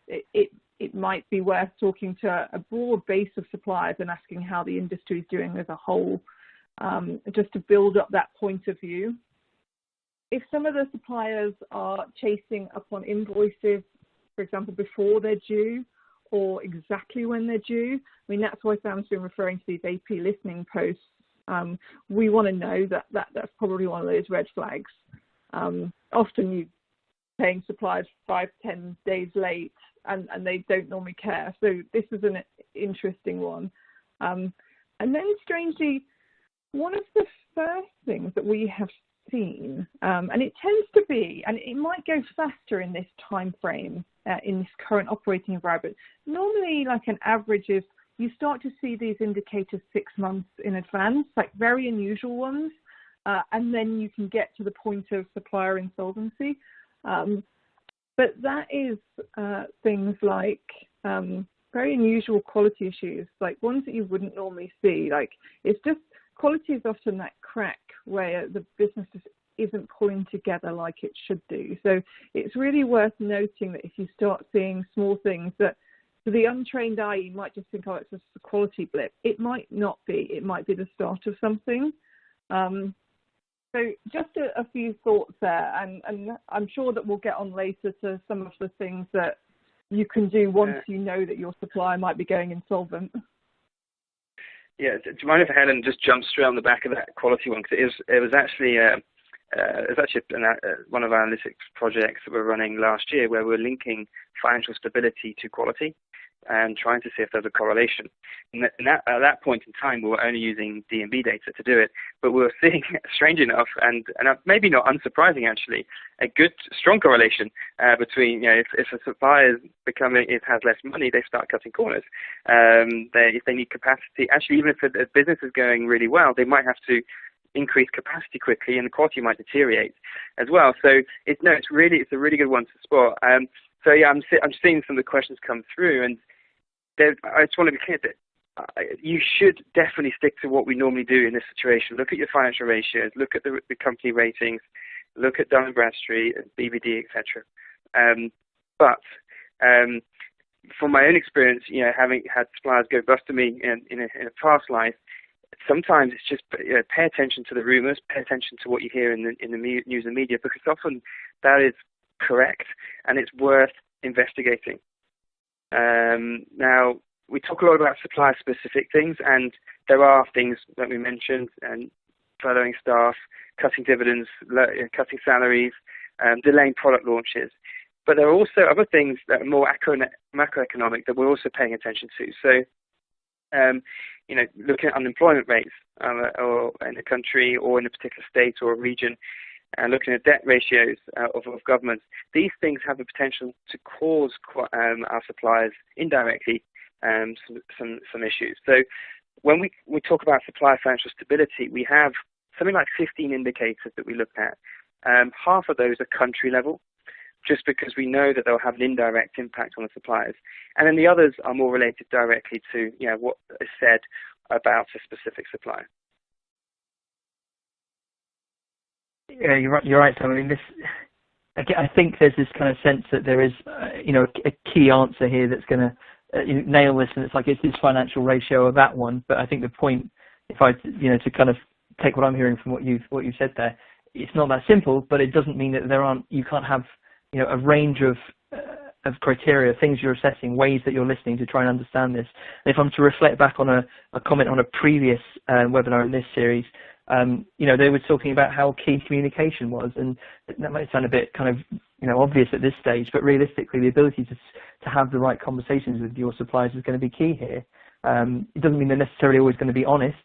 It might be worth talking to a broad base of suppliers and asking how the industry is doing as a whole, just to build up that point of view. If some of the suppliers are chasing up on invoices, for example, before they're due or exactly when they're due, I mean, that's why Sam's been referring to these AP listening posts. We want to know that's probably one of those red flags. Often you're paying suppliers 5-10 days late, and they don't normally care. So this is an interesting one. And then, strangely, one of the first things that we have seen, and it tends to be, and it might go faster in this time frame, in this current operating environment. Normally, like an average is, you start to see these indicators 6 months in advance, like very unusual ones, and then you can get to the point of supplier insolvency. But that is things like very unusual quality issues, like ones that you wouldn't normally see. Like, it's just, quality is often that crack where the business isn't pulling together like it should do. So it's really worth noting that if you start seeing small things that, to the untrained eye, you might just think, oh, it's just a quality blip. It might not be. It might be the start of something. So just a few thoughts there, and I'm sure that we'll get on later to some of the things that you can do once you know that your supplier might be going insolvent. Yeah, do you mind if Helen just jumps straight on the back of that quality one? Because it was actually one of our analytics projects that we're running last year, where we're linking financial stability to quality and trying to see if there's a correlation. And at that point in time, we were only using D&B data to do it, but we were seeing, strange enough, and maybe not unsurprising actually, a good, strong correlation between, if a supplier has less money, they start cutting corners. If they need capacity, actually, even if the business is going really well, they might have to increase capacity quickly, and the quality might deteriorate as well. So it's a really good one to spot. So yeah, I'm seeing some of the questions come through, and I just want to be clear that you should definitely stick to what we normally do in this situation. Look at your financial ratios, look at the company ratings, look at Dun & Bradstreet, BVD, etc. But from my own experience, having had suppliers go bust to me in a past life, sometimes it's just pay attention to the rumours, pay attention to what you hear in the news and media, because often that is correct and it's worth investigating. Now, we talk a lot about supplier-specific things, and there are things that we mentioned, and furloughing staff, cutting dividends, cutting salaries, delaying product launches. But there are also other things that are more macroeconomic that we're also paying attention to. So, looking at unemployment rates or in a country or in a particular state or a region, and looking at debt ratios of governments, these things have the potential to cause our suppliers indirectly some issues. So when we talk about supplier financial stability, we have something like 15 indicators that we look at. Half of those are country level, just because we know that they'll have an indirect impact on the suppliers. And then the others are more related directly to what is said about a specific supplier. Yeah, you're right, Tom. I mean, I think there's this kind of sense that there is, a key answer here that's going to nail this, and it's like, it's this financial ratio or that one. But I think the point, if I, to kind of take what I'm hearing from what you've said there, it's not that simple, but it doesn't mean that you can't have, a range of criteria, things you're assessing, ways that you're listening to try and understand this. And if I'm to reflect back on a comment on a previous webinar in this series, they were talking about how key communication was, and that might sound a bit kind of, obvious at this stage, but realistically, the ability to have the right conversations with your suppliers is going to be key here. It doesn't mean they're necessarily always going to be honest,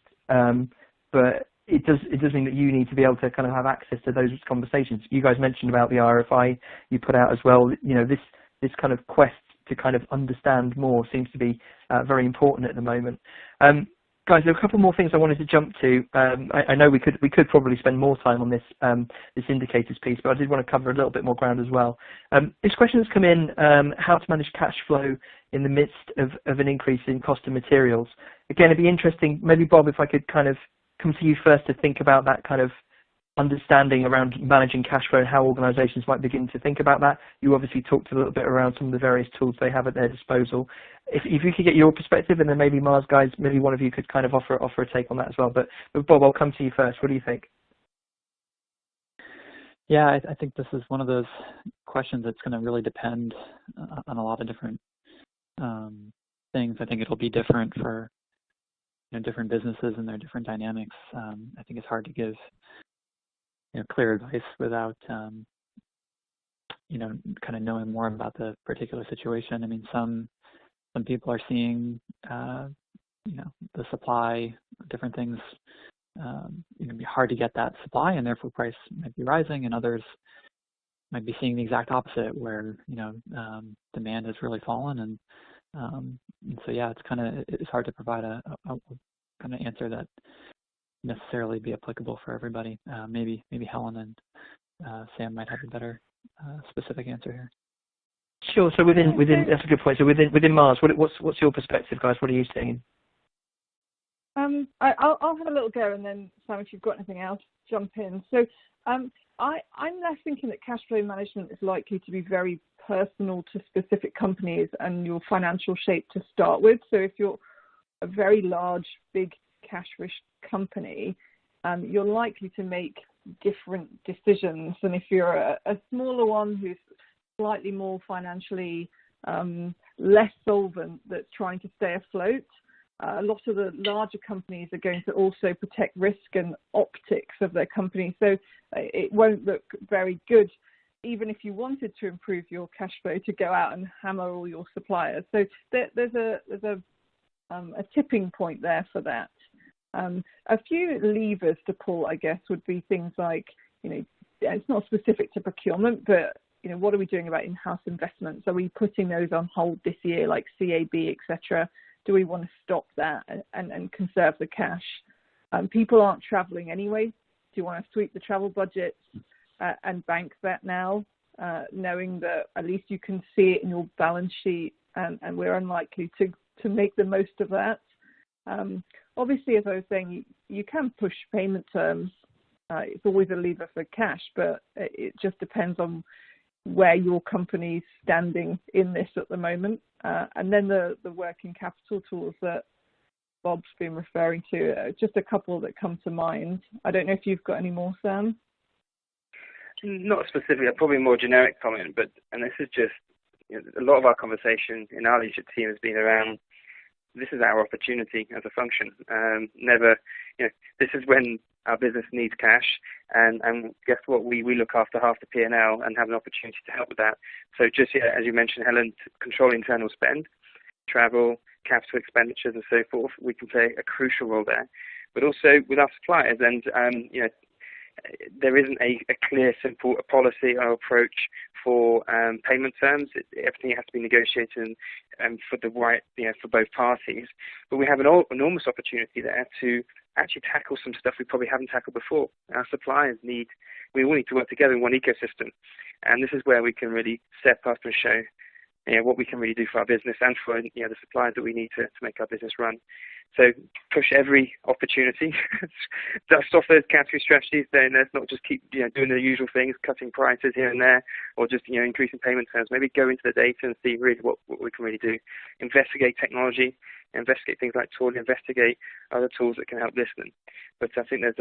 but it does mean that you need to be able to kind of have access to those conversations. You guys mentioned about the RFI you put out as well. This kind of quest to kind of understand more seems to be very important at the moment. Guys, there are a couple more things I wanted to jump to. I know we could probably spend more time on this this indicators piece, but I did want to cover a little bit more ground as well. This question has come in: how to manage cash flow in the midst of an increase in cost of materials. Again, it'd be interesting. Maybe Bob, if I could kind of come to you first to think about that kind of understanding around managing cash flow and how organizations might begin to think about that. You obviously talked a little bit around some of the various tools they have at their disposal. If you could get your perspective, and then maybe Mars guys, maybe one of you could kind of offer a take on that as well. But Bob, I'll come to you first. What do you think? Yeah, I think this is one of those questions that's going to really depend on a lot of different things. I think it'll be different for different businesses and their different dynamics. I think it's hard to give clear advice without kind of knowing more about the particular situation. I mean, some people are seeing the supply, different things be hard to get that supply, and therefore price might be rising, and others might be seeing the exact opposite, where demand has really fallen, and so yeah, it's hard to provide a kind of answer that necessarily be applicable for everybody. Maybe Helen and Sam might have a better specific answer here. Sure. So within that's a good point. So within Mars, what's your perspective, guys? What are you seeing? I'll have a little go, and then Sam, if you've got anything else, jump in. So I'm less thinking that cash flow management is likely to be very personal to specific companies and your financial shape to start with. So if you're a very large, big cash-rich company, you're likely to make different decisions than if you're a smaller one who's slightly more financially less solvent, that's trying to stay afloat. A lot of the larger companies are going to also protect risk and optics of their company, so it won't look very good, even if you wanted to improve your cash flow, to go out and hammer all your suppliers. So there's a tipping point there for that. A few levers to pull, I guess, would be things like, it's not specific to procurement, but what are we doing about in-house investments? Are we putting those on hold this year, like CAB, etc.? Do we want to stop that and conserve the cash? People aren't traveling anyway. Do you want to sweep the travel budgets and bank that now, knowing that at least you can see it in your balance sheet, and we're unlikely to make the most of that. Obviously, as I was saying, you can push payment terms. It's always a lever for cash, but it just depends on where your company's standing in this at the moment. And then the working capital tools that Bob's been referring to, just a couple that come to mind. I don't know if you've got any more, Sam? Not specifically, probably a more generic comment, and this is just, a lot of our conversation in our leadership team has been around, this is our opportunity as a function. This is when our business needs cash, and guess what? We look after half the P&L and have an opportunity to help with that. So just, as you mentioned, Helen, control internal spend, travel, capital expenditures, and so forth. We can play a crucial role there, but also with our suppliers. And there isn't a clear, simple policy or approach for payment terms. Everything has to be negotiated for the right, for both parties. But we have an enormous opportunity there to actually tackle some stuff we probably haven't tackled before. Our suppliers we all need to work together in one ecosystem, and this is where we can really step up and show what we can really do for our business and for the suppliers that we need to make our business run. So push every opportunity, dust off those category strategies. Then let's not just keep doing the usual things, cutting prices here and there, or just increasing payment terms. Maybe go into the data and see really what we can really do. Investigate technology, investigate things like Taulia, investigate other tools that can help listen. But I think it's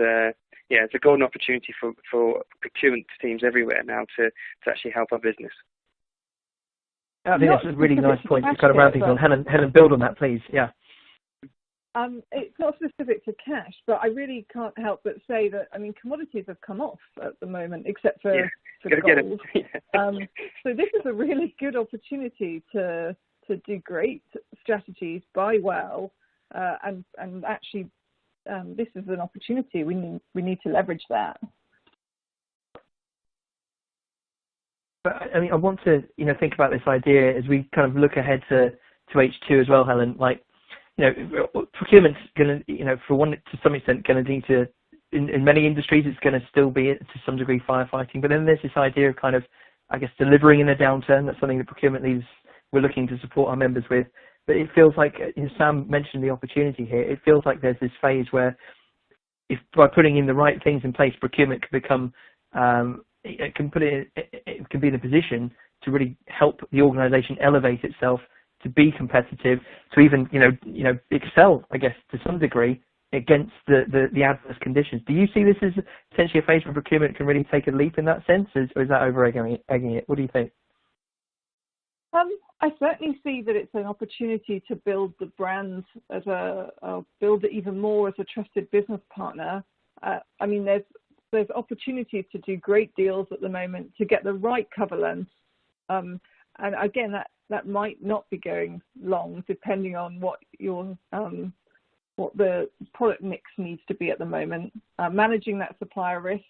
a golden opportunity for procurement teams everywhere now to actually help our business. I think that's a really nice point to kind of round things on. Helen, build on that, please. Yeah. It's not specific to cash, but I really can't help but say that, commodities have come off at the moment, except for gold. So this is a really good opportunity to do great strategies, buy well, and actually this is an opportunity. We need to leverage that. But I want to think about this idea as we kind of look ahead to H2 as well, Helen. Like, procurement's going to, to some extent, going to need to, in many industries, it's going to still be to some degree firefighting. But then there's this idea of kind of, I guess, delivering in a downturn. That's something that procurement leaders we're looking to support our members with. But it feels like, Sam mentioned the opportunity here. It feels like there's this phase where, if by putting in the right things in place, procurement can become it can be in a position to really help the organisation elevate itself, to be competitive, to even excel, I guess, to some degree against the adverse conditions. Do you see this as potentially a phase where procurement can really take a leap in that sense, or is that over-egging it? What do you think? I certainly see that it's an opportunity to build the brand build it even more as a trusted business partner. There's opportunities to do great deals at the moment, to get the right cover length. And again, that might not be going long, depending on what the product mix needs to be at the moment. Managing that supplier risk.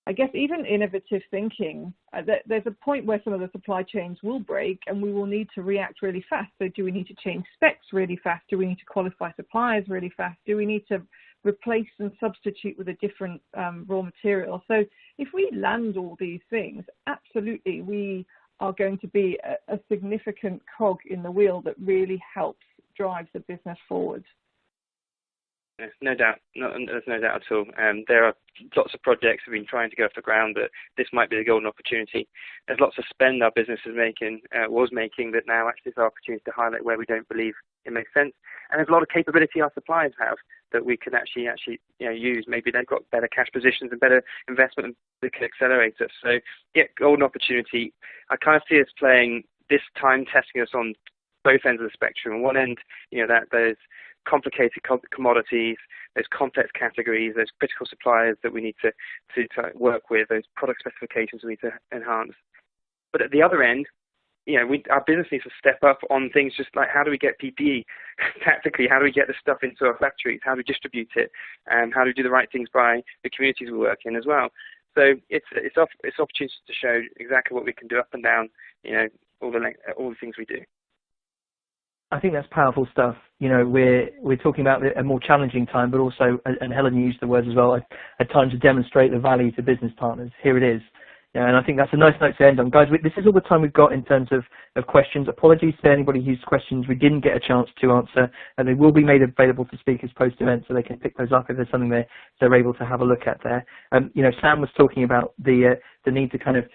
I guess even innovative thinking. There's a point where some of the supply chains will break and we will need to react really fast. So do we need to change specs really fast? Do we need to qualify suppliers really fast? Do we need to replace and substitute with a different raw material? So if we land all these things, absolutely we are going to be a significant cog in the wheel that really helps drive the business forward. No doubt. There's no doubt at all. There are lots of projects we've been trying to go off the ground, but this might be the golden opportunity. There's lots of spend our business was making that now actually is our opportunity to highlight where we don't believe it makes sense. And there's a lot of capability our suppliers have that we can actually use. Maybe they've got better cash positions and better investment that can accelerate us. So golden opportunity. I kind of see us playing this time, testing us on both ends of the spectrum. On one end, that there's complicated commodities, there's complex categories, there's critical suppliers that we need to work with, those product specifications we need to enhance. But at the other end, our business needs to step up on things just like how do we get PPE tactically, how do we get the stuff into our factories, how do we distribute it, and how do we do the right things by the communities we work in as well. So it's opportunities to show exactly what we can do up and down, all the things we do. I think that's powerful stuff. We're talking about a more challenging time, but also, and Helen used the words as well, a time to demonstrate the value to business partners. Here it is. And I think that's a nice note to end on. Guys, this is all the time we've got in terms of questions. Apologies to anybody whose questions we didn't get a chance to answer, and they will be made available to speakers post-event so they can pick those up if there's something they're able to have a look at there. Sam was talking about the need to kind of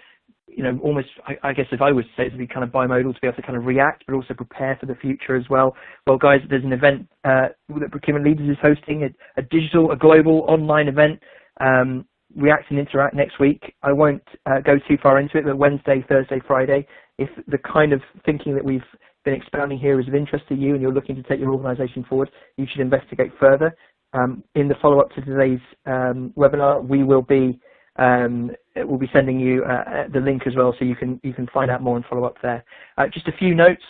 almost, I guess if I was to say it, to be kind of bimodal, to be able to kind of react, but also prepare for the future as well. Well, guys, there's an event that Procurement Leaders is hosting, a global online event, React and Interact next week. I won't go too far into it, but Wednesday, Thursday, Friday, if the kind of thinking that we've been expounding here is of interest to you and you're looking to take your organisation forward, you should investigate further. In the follow-up to today's webinar, we'll be sending you the link as well, so you can find out more and follow up there. Just a few notes.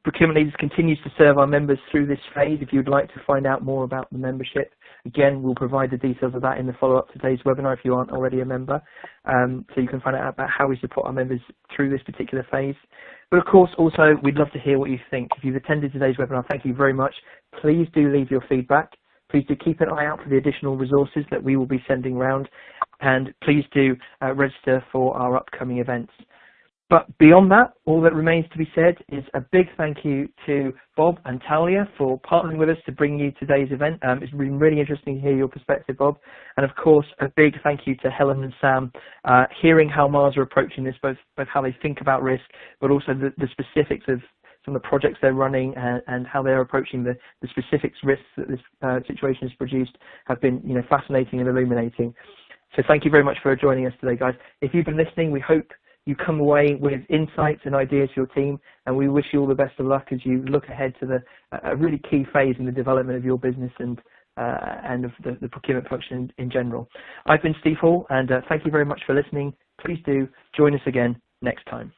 Procurement Leaders continues to serve our members through this phase. If you'd like to find out more about the membership, again, we'll provide the details of that in the follow-up to today's webinar if you aren't already a member. So you can find out about how we support our members through this particular phase. But of course, also, we'd love to hear what you think. If you've attended today's webinar, thank you very much. Please do leave your feedback. Please do keep an eye out for the additional resources that we will be sending around. And please do register for our upcoming events. But beyond that, all that remains to be said is a big thank you to Bob and Taulia for partnering with us to bring you today's event. It's been really interesting to hear your perspective, Bob. And of course, a big thank you to Helen and Sam, hearing how Mars are approaching this, both how they think about risk, but also the specifics of some of the projects they're running and how they're approaching the specifics risks that this situation has produced have been fascinating and illuminating. So thank you very much for joining us today, guys. If you've been listening, we hope you come away with insights and ideas for your team, and we wish you all the best of luck as you look ahead to a really key phase in the development of your business and of the procurement function in general. I've been Steve Hall, and thank you very much for listening. Please do join us again next time.